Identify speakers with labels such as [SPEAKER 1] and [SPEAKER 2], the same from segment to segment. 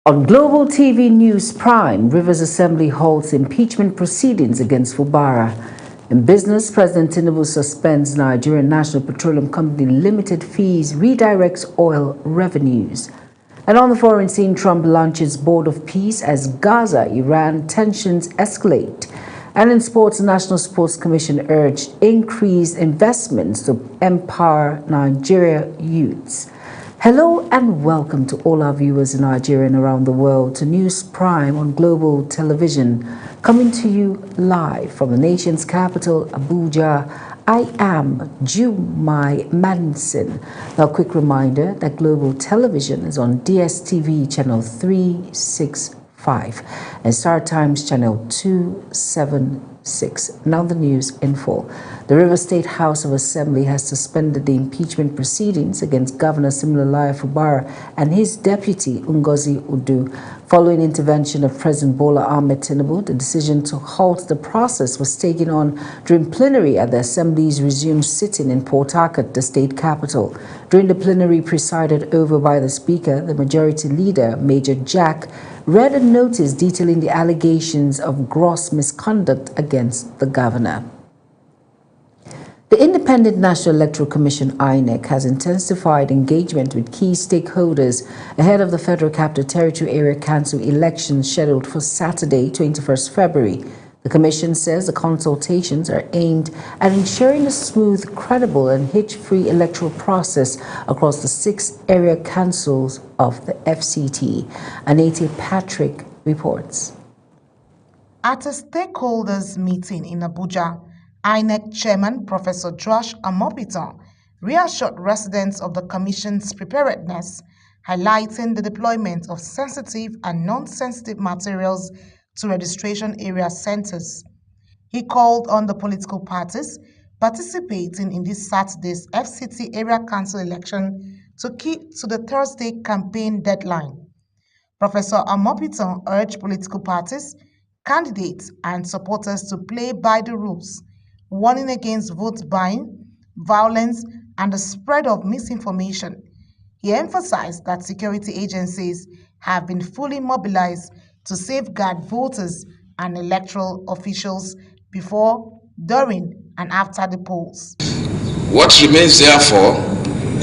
[SPEAKER 1] On Global TV News Prime, Rivers Assembly holds impeachment proceedings against Fubara. In business, President Tinubu suspends Nigerian National Petroleum Company Limited fees, redirects oil revenues. And on the foreign scene, Trump launches Board of Peace as Gaza-Iran tensions escalate. And in sports, the National Sports Commission urged increased investments to empower Nigeria youths. Hello and welcome to all our viewers in Nigeria and around the world to News Prime on Global Television, coming to you live from the nation's capital, Abuja. I am Jumai Manson. Now, a quick reminder that Global Television is on DSTV channel 365 and Star Times channel 276. Now the news in full. The River State House of Assembly has suspended the impeachment proceedings against Governor Siminalayi Fubara and his deputy Ngozi Udu. Following intervention of President Bola Ahmed Tinubu, the decision to halt the process was taken on during plenary at the Assembly's resumed sitting in Port Harcourt, the state capital. During the plenary presided over by the Speaker, the Majority Leader, Major Jack, read a notice detailing the allegations of gross misconduct against the governor. The Independent National Electoral Commission, INEC, has intensified engagement with key stakeholders ahead of the Federal Capital Territory Area Council elections scheduled for Saturday, 21st February. The Commission says the consultations are aimed at ensuring a smooth, credible, and hitch-free electoral process across the 6 area councils of the FCT. Anete Patrick reports.
[SPEAKER 2] At a stakeholders meeting in Abuja, INEC Chairman Professor Josh Amopitan reassured residents of the Commission's preparedness, highlighting the deployment of sensitive and non-sensitive materials to registration area centers. He called on the political parties participating in this Saturday's FCT Area Council election to keep to the Thursday campaign deadline. Professor Amopitan urged political parties, candidates, and supporters to play by the rules, warning against vote buying, violence, and the spread of misinformation. He emphasized that security agencies have been fully mobilized to safeguard voters and electoral officials before, during, and after the polls.
[SPEAKER 3] What remains, therefore,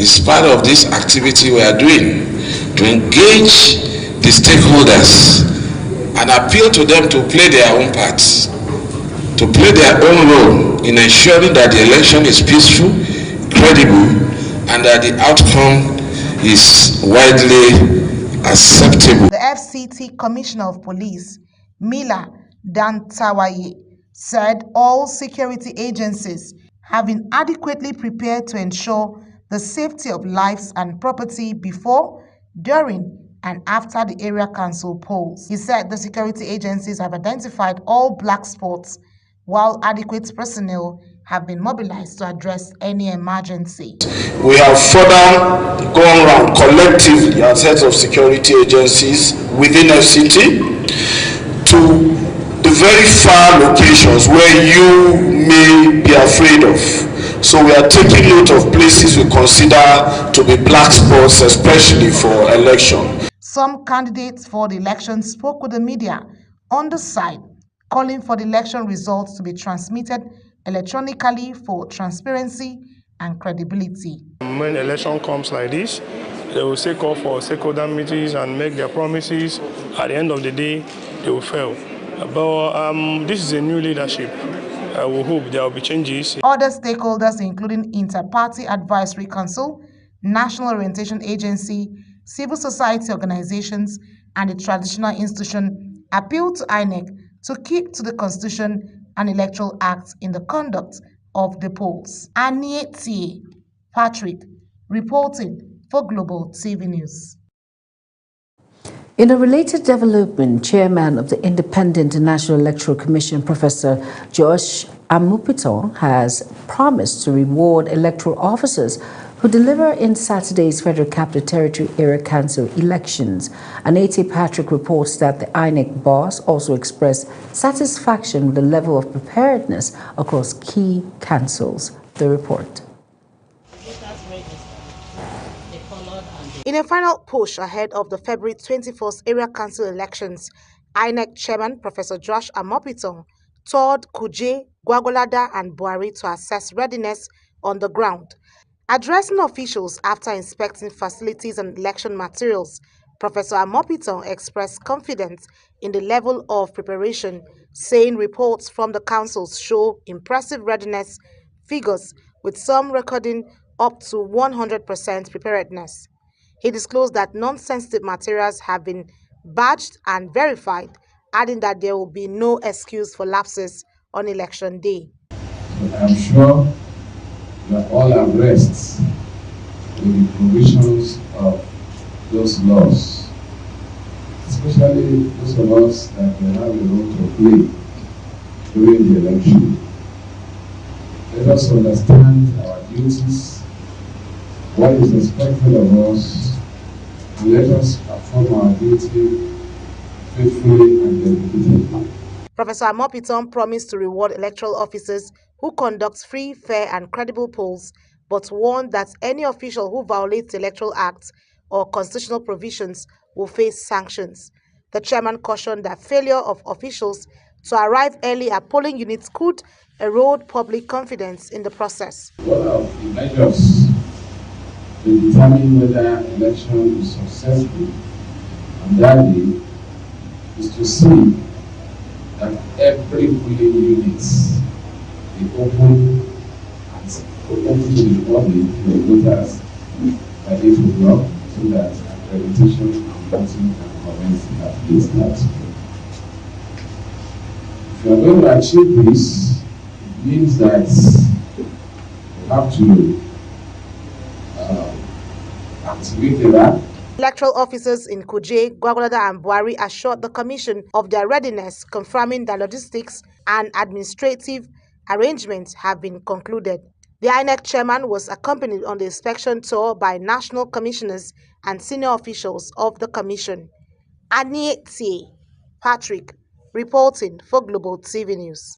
[SPEAKER 3] is part of this activity we are doing to engage the stakeholders and appeal to them to play their own parts, to play their own role in ensuring that the election is peaceful, credible, and that the outcome is widely acceptable.
[SPEAKER 2] The FCT Commissioner of Police, Mila Dantawaye, said all security agencies have been adequately prepared to ensure the safety of lives and property before, during, and after the area council polls. He said the security agencies have identified all black spots, while adequate personnel have been mobilized to address any emergency.
[SPEAKER 3] We have further gone around collectively as heads of security agencies within FCT to the very far locations where you may be afraid of. So we are taking note of places we consider to be black spots, especially for election.
[SPEAKER 2] Some candidates for the election spoke with the media on the side, calling for the election results to be transmitted electronically for transparency and credibility.
[SPEAKER 4] When election comes like this, they will say call for stakeholder meetings and make their promises. At the end of the day, they will fail. But this is a new leadership. We hope there will be changes.
[SPEAKER 2] Other stakeholders, including Inter-Party Advisory Council, National Orientation Agency, civil society organizations, and the traditional institution, appealed to INEC to keep to the Constitution and Electoral Acts in the conduct of the polls. Anete Patrick reporting for Global TV News.
[SPEAKER 1] In a related development, Chairman of the Independent National Electoral Commission, Professor Josh Amopitan, has promised to reward electoral officers who deliver in Saturday's Federal Capital Territory Area Council elections. Anete Patrick reports that the INEC boss also expressed satisfaction with the level of preparedness across key councils. The report.
[SPEAKER 2] In a final push ahead of the February 21st Area Council elections, INEC Chairman Professor Josh Amopiton toured Kuje, Gwagwalada and Buhari to assess readiness on the ground. Addressing officials after inspecting facilities and election materials, Professor Amopiton expressed confidence in the level of preparation, saying reports from the councils show impressive readiness figures, with some recording up to 100% preparedness. He disclosed that non-sensitive materials have been badged and verified, adding that there will be no excuse for lapses on election day.
[SPEAKER 5] I'm sure that all abreast with the provisions of those laws, especially those of us that will have a role to play during the election. Let us understand our duties, what is expected of us, and let us perform our duty faithfully and dedicatedly.
[SPEAKER 2] Professor Amopiton promised to reward electoral officers who conduct free, fair and credible polls, but warned that any official who violates the Electoral Act or constitutional provisions will face sanctions. The chairman cautioned that failure of officials to arrive early at polling units could erode public confidence in the process.
[SPEAKER 5] One of the measures to determine whether election is successful on that day is to see that every polling unit is open to the public, to the voters, by 8 o'clock, so that accreditation and voting can commence at least that. If you are going to achieve this, it means that you have to activate the app.
[SPEAKER 2] Electoral officers in Kuje, Gwagwalada and Buhari assured the commission of their readiness, confirming that logistics and administrative arrangements have been concluded. The INEC chairman was accompanied on the inspection tour by national commissioners and senior officials of the commission. Aniete Patrick, reporting for Global TV News.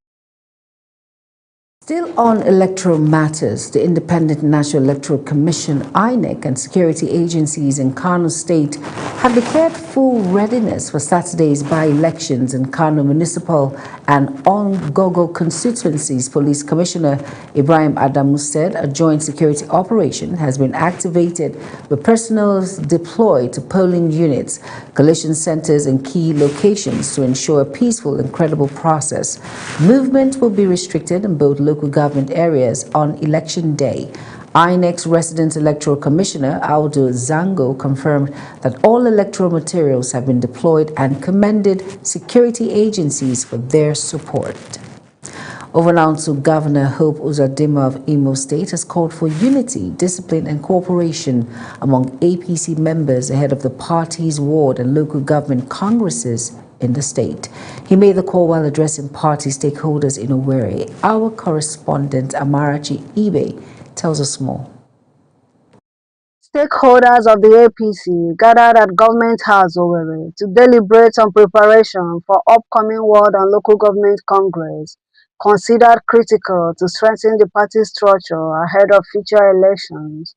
[SPEAKER 1] Still on electoral matters, the Independent National Electoral Commission, INEC, and security agencies in Kano State have declared full readiness for Saturday's by-elections in Kano Municipal and Ongogo constituencies. Police Commissioner Ibrahim Adamu said a joint security operation has been activated with personnel deployed to polling units, collation centers, and key locations to ensure a peaceful and credible process. Movement will be restricted in both local government areas on election day. INEC's resident electoral commissioner, Aldo Zango, confirmed that all electoral materials have been deployed and commended security agencies for their support. Over now to Governor Hope Uzodinma of Imo State has called for unity, discipline and cooperation among APC members ahead of the party's ward and local government congresses in the state. He made the call while addressing party stakeholders in Owerri. Our correspondent Amarachi Ibe tells us more.
[SPEAKER 6] Stakeholders of the APC gathered at Government House Owerri to deliberate on preparation for upcoming ward and local government congress, considered critical to strengthen the party structure ahead of future elections.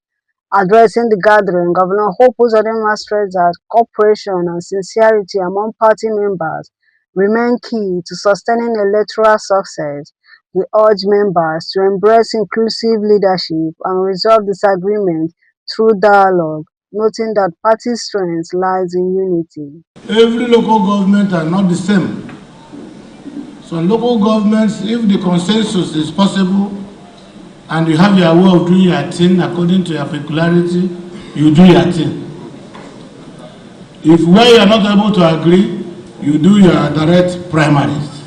[SPEAKER 6] Addressing the gathering, Governor Hope Uzodinma stressed that cooperation and sincerity among party members remain key to sustaining electoral success. He urged members to embrace inclusive leadership and resolve disagreements through dialogue, noting that party strength lies in unity.
[SPEAKER 7] Every local government are not the same. So local governments, if the consensus is possible and you have your way of doing your thing according to your peculiarity, you do your thing. If where you are not able to agree, you do your direct primaries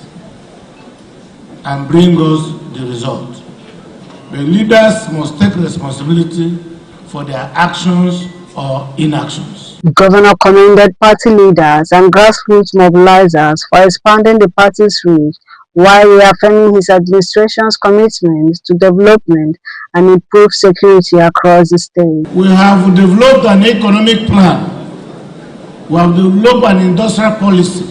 [SPEAKER 7] and bring us the result. The leaders must take responsibility for their actions or inactions.
[SPEAKER 6] The governor commended party leaders and grassroots mobilizers for expanding the party's reach, while reaffirming his administration's commitment to development and improved security across the state.
[SPEAKER 7] We have developed an economic plan. We have developed an industrial policy.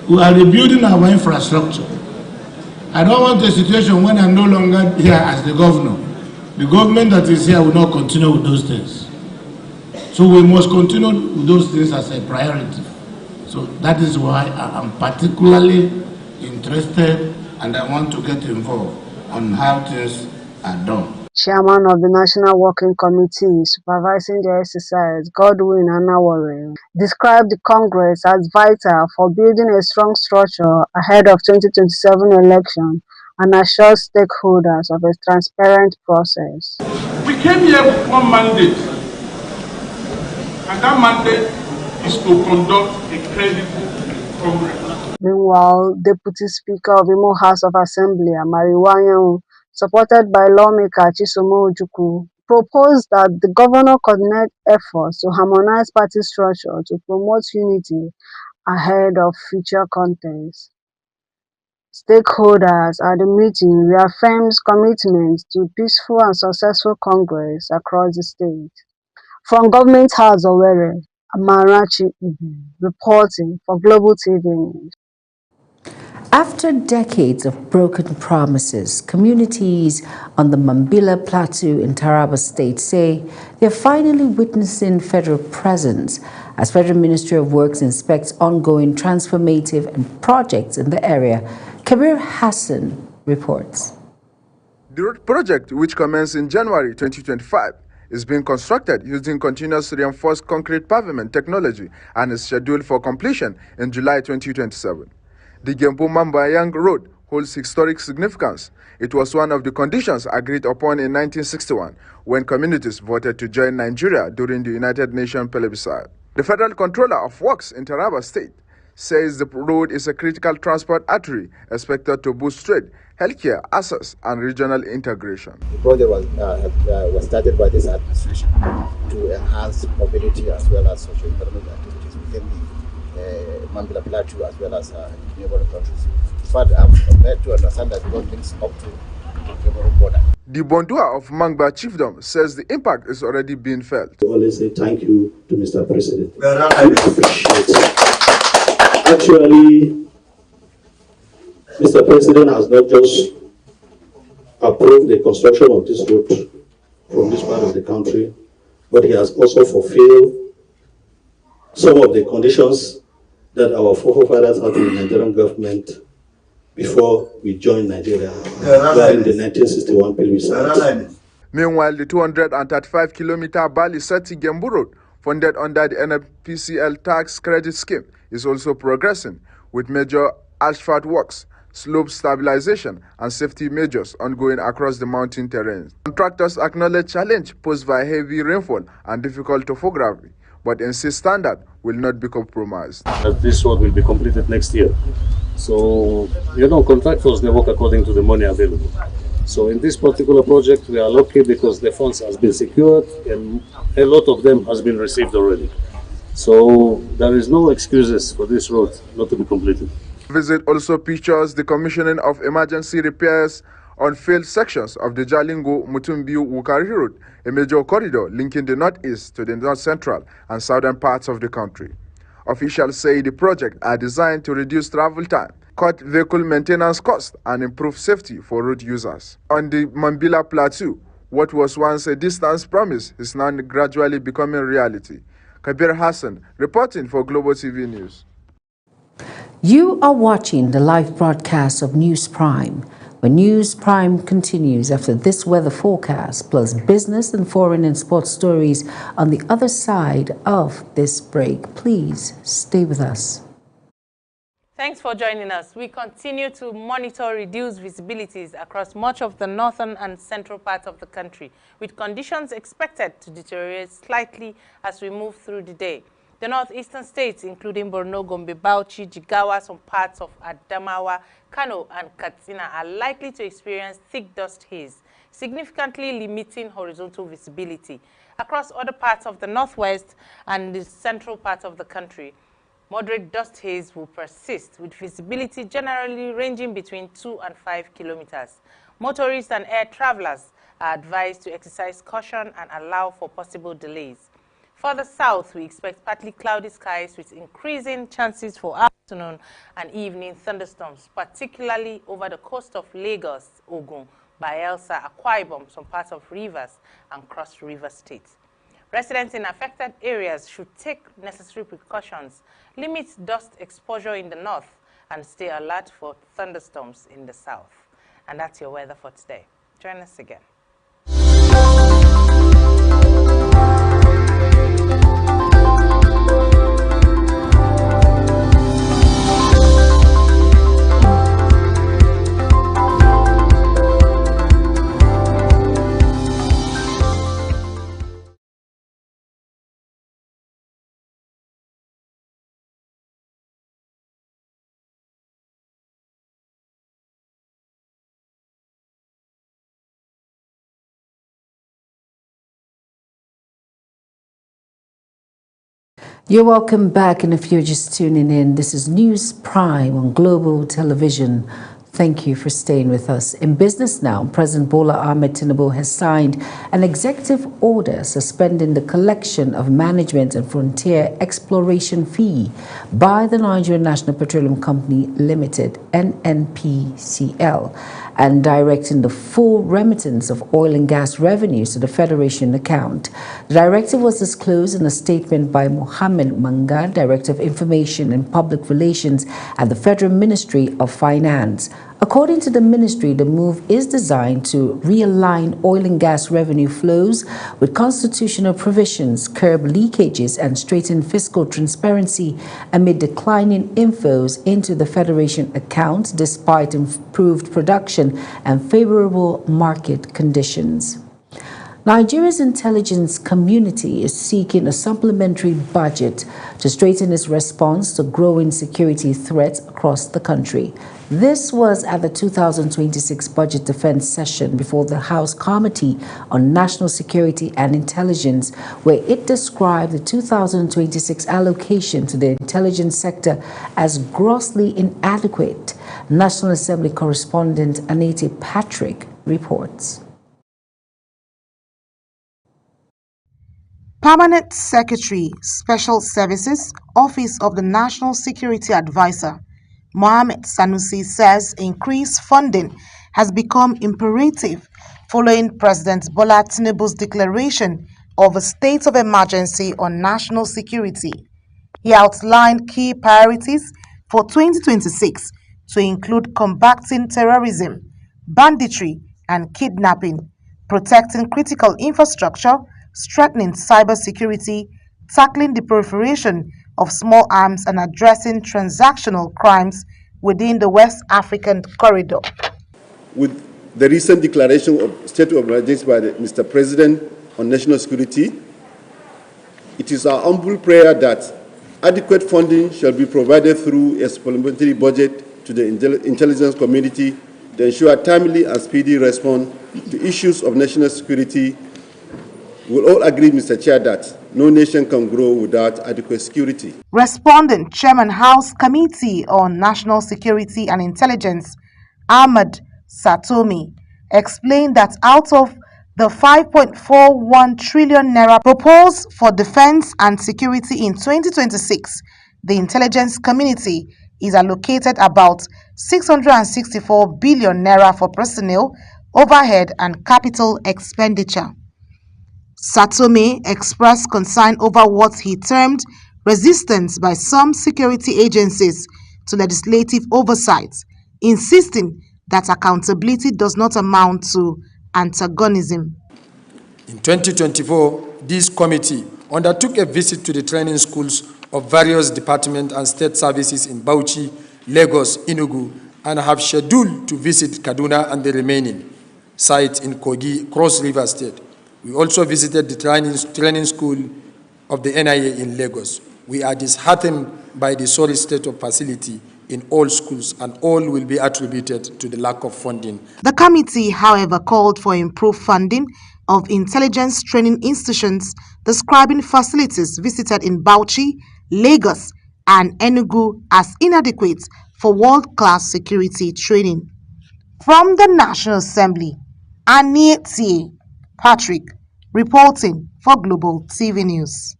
[SPEAKER 7] We are rebuilding our infrastructure. I don't want a situation when I'm no longer here as the governor. The government that is here will not continue with those things. So So we must continue with those things as a priority. So that is why I am particularly interested and I want to get involved on how things are done.
[SPEAKER 6] Chairman of the National Working Committee supervising the exercise, Godwin Anawore, described the Congress as vital for building a strong structure ahead of 2027 election and assured stakeholders of a transparent process.
[SPEAKER 8] We came here with one mandate, and that mandate is to conduct a credible Congress.
[SPEAKER 6] Meanwhile, Deputy Speaker of Imo House of Assembly, Amari Wanyan, supported by lawmaker Chisomo Ojukwu, proposed that the governor coordinate efforts to harmonize party structure to promote unity ahead of future contests. Stakeholders at the meeting reaffirmed commitment to peaceful and successful Congress across the state. From Government House, Owerri, Amarachi Ibe, reporting for Global TV News.
[SPEAKER 1] After decades of broken promises, communities on the Mambila Plateau in Taraba State say they're finally witnessing federal presence as Federal Ministry of Works inspects ongoing transformative and projects in the area. Kabir Hassan reports.
[SPEAKER 9] The road project, which commenced in January 2025, is being constructed using continuous reinforced concrete pavement technology and is scheduled for completion in July 2027. The Gembu-Mambayang Road holds historic significance. It was one of the conditions agreed upon in 1961 when communities voted to join Nigeria during the United Nations plebiscite. The Federal Controller of Works in Taraba State says the road is a critical transport artery expected to boost trade, healthcare, access, and regional integration.
[SPEAKER 10] The project was started by this administration to enhance mobility as well as socio-economic activities within the Mambila Plateau as well as neighboring countries. In fact, I'm made to understand that the road links up to the neighboring border.
[SPEAKER 9] The Bondua of Mangba Chiefdom says the impact is already being felt.
[SPEAKER 11] I always say thank you to Mr. President. I appreciate it. Actually, Mr. President has not just approved the construction of this road from this part of the country, but he has also fulfilled some of the conditions that our forefathers had in the Nigerian government before we joined Nigeria in the 1961 plebiscite.
[SPEAKER 9] Meanwhile, the 235-kilometer Bali-Seti-Gembu Road, funded under the NPCL tax credit scheme, is also progressing with major asphalt works, slope stabilization, and safety measures ongoing across the mountain terrain. Contractors acknowledge challenge posed by heavy rainfall and difficult topography, but insist standard will not be compromised.
[SPEAKER 11] This road will be completed next year. So, contractors, they work according to the money available. So in this particular project, we are lucky because the funds has been secured and a lot of them has been received already. So there is no excuses for this road not to be completed.
[SPEAKER 9] The visit also features the commissioning of emergency repairs on failed sections of the Jalingo-Mutumbiu-Wukari Road, a major corridor linking the northeast to the north-central and southern parts of the country. Officials say the projects are designed to reduce travel time, cut vehicle maintenance costs, and improve safety for road users. On the Mambila Plateau, what was once a distant promise is now gradually becoming reality. Kabir Hassan, reporting for Global TV News.
[SPEAKER 1] You are watching the live broadcast of News Prime, where News Prime continues after this weather forecast, plus business and foreign and sports stories on the other side of this break. Please stay with us.
[SPEAKER 12] Thanks for joining us. We continue to monitor reduced visibilities across much of the northern and central parts of the country, with conditions expected to deteriorate slightly as we move through the day. The northeastern states, including Borno, Gombe, Bauchi, Jigawa, some parts of Adamawa, Kano, and Katsina, are likely to experience thick dust haze, significantly limiting horizontal visibility. Across other parts of the northwest and the central part of the country, moderate dust haze will persist, with visibility generally ranging between 2 and 5 kilometers. Motorists and air travelers are advised to exercise caution and allow for possible delays. Further south, we expect partly cloudy skies with increasing chances for afternoon and evening thunderstorms, particularly over the coast of Lagos, Ogun, Bayelsa, Akwa Ibom, some parts of Rivers, and Cross River states. Residents in affected areas should take necessary precautions, limit dust exposure in the north, and stay alert for thunderstorms in the south. And that's your weather for today. Join us again.
[SPEAKER 1] You're welcome back, and if you're just tuning in, this is News Prime on Global Television. Thank you for staying with us. In business now, President Bola Ahmed Tinubu has signed an executive order suspending the collection of management and frontier exploration fee by the Nigerian National Petroleum Company Limited, NNPCL, and directing the full remittance of oil and gas revenues to the Federation account. The directive was disclosed in a statement by Mohammed Manga, Director of Information and Public Relations at the Federal Ministry of Finance. According to the ministry, the move is designed to realign oil and gas revenue flows with constitutional provisions, curb leakages, and straighten fiscal transparency amid declining inflows into the Federation account despite improved production and favorable market conditions. Nigeria's intelligence community is seeking a supplementary budget to strengthen its response to growing security threats across the country. This was at the 2026 Budget Defense Session before the House Committee on National Security and Intelligence, where it described the 2026 allocation to the intelligence sector as grossly inadequate. National Assembly correspondent Anita Patrick reports.
[SPEAKER 2] Permanent Secretary, Special Services, Office of the National Security Advisor, Mohammed Sanusi says increased funding has become imperative following President Bola Tinubu's declaration of a state of emergency on national security. He outlined key priorities for 2026 to include combating terrorism, banditry and kidnapping, protecting critical infrastructure, strengthening cybersecurity, tackling the proliferation of small arms, and addressing transactional crimes within the West African corridor.
[SPEAKER 13] With the recent declaration of state of emergency by Mr. President on national security, it is our humble prayer that adequate funding shall be provided through a supplementary budget to the intelligence community to ensure a timely and speedy response to issues of national security. We will all agree, Mr. Chair, that no nation can grow without adequate security.
[SPEAKER 2] Respondent Chairman House Committee on National Security and Intelligence, Ahmed Satomi, explained that out of the 5.41 trillion naira proposed for defense and security in 2026, the intelligence community is allocated about 664 billion naira for personnel, overhead and capital expenditure. Satome expressed concern over what he termed resistance by some security agencies to legislative oversight, insisting that accountability does not amount to antagonism.
[SPEAKER 14] In 2024, this committee undertook a visit to the training schools of various departments and state services in Bauchi, Lagos, Enugu, and have scheduled to visit Kaduna and the remaining sites in Kogi, Cross River State. We also visited the training school of the NIA in Lagos. We are disheartened by the sorry state of facility in all schools, and all will be attributed to the lack of funding.
[SPEAKER 2] The committee, however, called for improved funding of intelligence training institutions, describing facilities visited in Bauchi, Lagos, and Enugu as inadequate for world-class security training. From the National Assembly, Anita Patrick, reporting for Global TV News.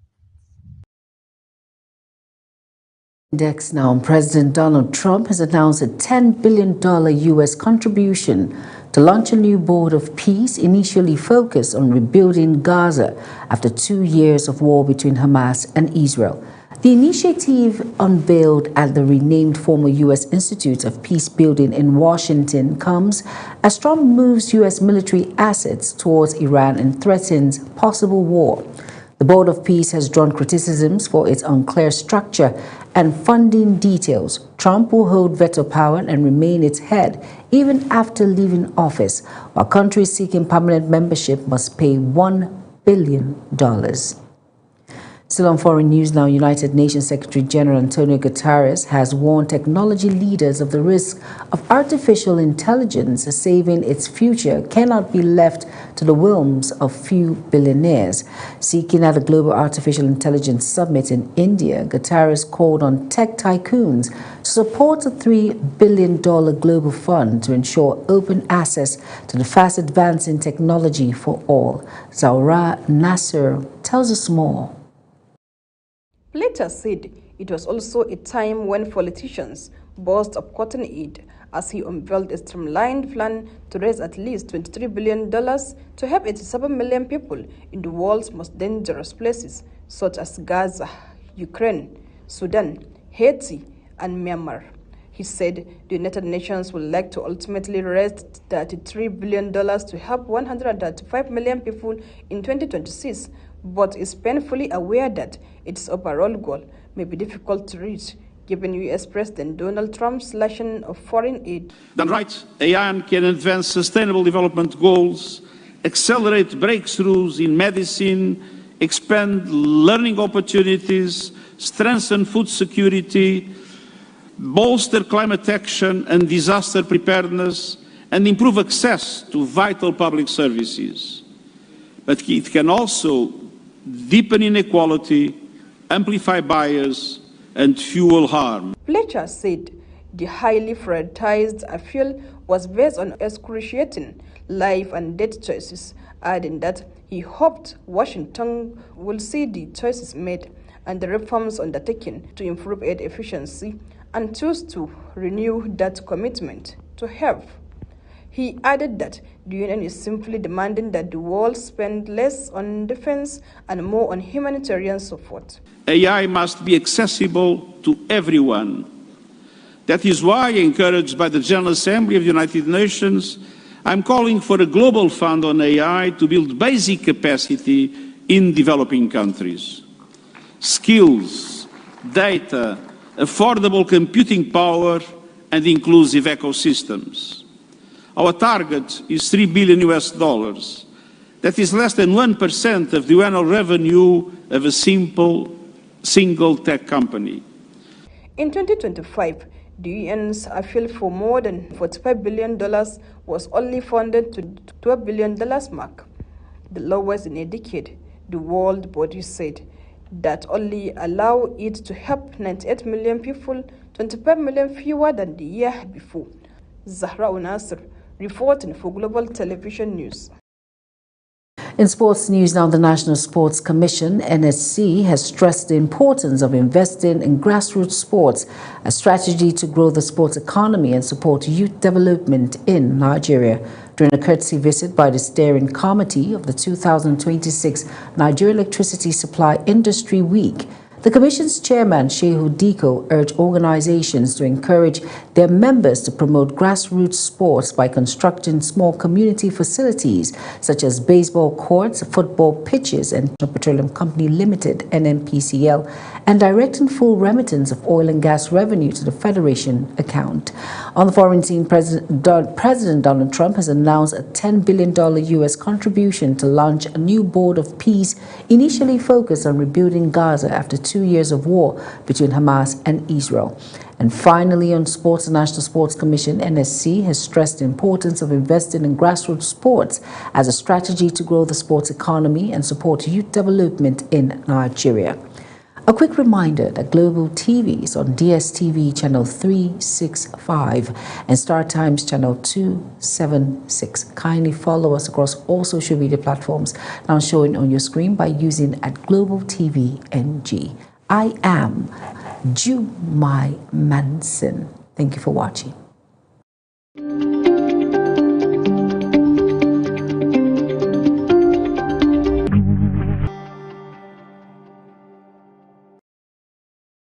[SPEAKER 1] Next now, President Donald Trump has announced a $10 billion U.S. contribution to launch a new board of peace initially focused on rebuilding Gaza after 2 years of war between Hamas and Israel. The initiative, unveiled at the renamed former U.S. Institute of Peace Building in Washington, comes as Trump moves U.S. military assets towards Iran and threatens possible war. The Board of Peace has drawn criticisms for its unclear structure and funding details. Trump will hold veto power and remain its head even after leaving office, while countries seeking permanent membership must pay $1 billion. Still on foreign news now, United Nations Secretary General Antonio Guterres has warned technology leaders of the risk of artificial intelligence saving its future cannot be left to the whims of few billionaires. Speaking at a Global Artificial Intelligence Summit in India, Guterres called on tech tycoons to support a $3 billion global fund to ensure open access to the fast advancing technology for all. Zaura Nasser tells us more.
[SPEAKER 15] Plater said it was also a time when politicians boast of cutting aid, as he unveiled a streamlined plan to raise at least $23 billion to help 87 million people in the world's most dangerous places, such as Gaza, Ukraine, Sudan, Haiti, and Myanmar. He said the United Nations would like to ultimately raise $33 billion to help 135 million people in 2026, but is painfully aware that its overall goal may be difficult to reach, given U.S. President Donald Trump's slashing of foreign aid.
[SPEAKER 16] Then right, AI can advance sustainable development goals, accelerate breakthroughs in medicine, expand learning opportunities, strengthen food security, bolster climate action and disaster preparedness, and improve access to vital public services. But it can also deepen inequality, amplify bias, and fuel harm.
[SPEAKER 15] Fletcher said the highly prioritized appeal was based on excruciating life and death choices, adding that he hoped Washington will see the choices made and the reforms undertaken to improve aid efficiency and choose to renew that commitment to help. He added that the UN is simply demanding that the world spend less on defense and more on humanitarian support.
[SPEAKER 16] AI must be accessible to everyone. That is why, encouraged by the General Assembly of the United Nations, I'm calling for a global fund on AI to build basic capacity in developing countries. Skills, data, affordable computing power, and inclusive ecosystems. Our target is $3 billion. That is less than 1% of the annual revenue of a single tech company.
[SPEAKER 15] In 2025, the UN's appeal for more than $45 billion was only funded to $12 billion mark, the lowest in a decade, the world body said, that only allow it to help 98 million people, 25 million fewer than the year before. Zahra Nasser, reporting for Global Television News.
[SPEAKER 1] In sports news now, the National Sports Commission, NSC, has stressed the importance of investing in grassroots sports, a strategy to grow the sports economy and support youth development in Nigeria. During a courtesy visit by the steering committee of the 2026 Nigeria Electricity Supply Industry Week, the Commission's chairman, Shehu Diko, urged organizations to encourage their members to promote grassroots sports by constructing small community facilities such as baseball courts, football pitches, and Petroleum Company Limited, NNPCL, and directing full remittance of oil and gas revenue to the Federation account. On the foreign scene, President Donald Trump has announced a $10 billion U.S. contribution to launch a new board of peace initially focused on rebuilding Gaza after 2 years of war between Hamas and Israel. And finally, on sports, the National Sports Commission, NSC, has stressed the importance of investing in grassroots sports as a strategy to grow the sports economy and support youth development in Nigeria. A quick reminder that Global TV is on DSTV channel 365 and Star Times channel 276. Kindly follow us across all social media platforms now showing on your screen by using @GlobalTVNG. I am Jumai Manson. Thank you for watching.